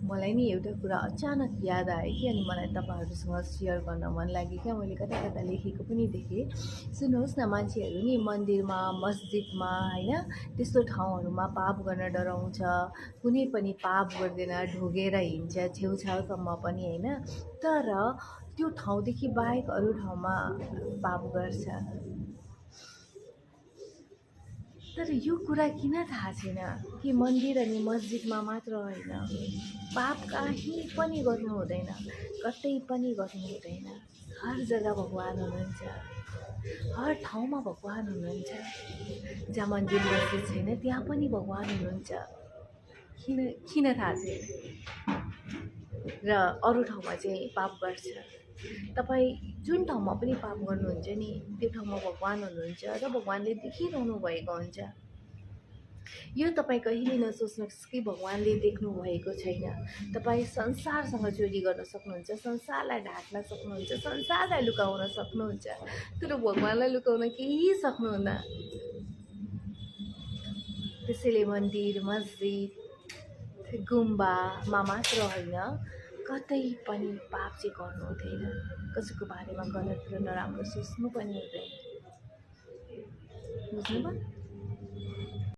मलाई नि एउटा कुरा अचानक याद आयो कि अनि मलाई तपाईँहरूसँग सेयर गर्न मन लाग्यो क्या। मैले कता कता लेखेको पनि देखेँ। सुन्नुहोस् न, मान्छेहरू नि मन्दिरमा मस्जिदमा होइन त्यस्तो ठाउँहरूमा पाप गर्न डराउँछ, कुनै पनि पाप गर्दैन, ढोगेर हिँड्छ छेउछाउसम्म पनि होइन, तर त्यो ठाउँदेखि बाहेक अरू ठाउँमा पाप गर्छ। तर यो कुरा किन थाहा छैन कि मन्दिर अनि मस्जिदमा मात्र होइन, पाप कहीँ पनि गर्नु हुँदैन, कतै पनि गर्नु हुँदैन। हर जग्गा भगवान हुनुहुन्छ, हर ठाउँमा भगवान हुनुहुन्छ। जहाँ मन्दिर मस्जिद छैन त्यहाँ पनि भगवान हुनुहुन्छ। किन किन थाहा छैन र अरू ठाउँमा चाहिँ पाप गर्छ। तपाईँ जुन ठाउँमा पनि पाप गर्नुहुन्छ नि त्यो ठाउँमा भगवान हुनुहुन्छ र भगवानले देखिरहनु भएको हुन्छ। यो तपाईँ कहिले नसोच्नुहोस् कि भगवानले देख्नु भएको छैन। तपाईँ संसारसँग चोरी गर्न सक्नुहुन्छ, संसारलाई ढाक्न सक्नुहुन्छ, संसारलाई लुकाउन सक्नुहुन्छ, तर भगवानलाई लुकाउन केही सक्नुहुन्न। त्यसैले मन्दिर मस्जिद गुम्बामा मात्र होइन, कतै पनि पाप चाहिँ गर्नु हुँदैन। कसैको बारेमा गलत र नराम्रो सोच्नु पनि हुँदैन। बुझ्नुभयो?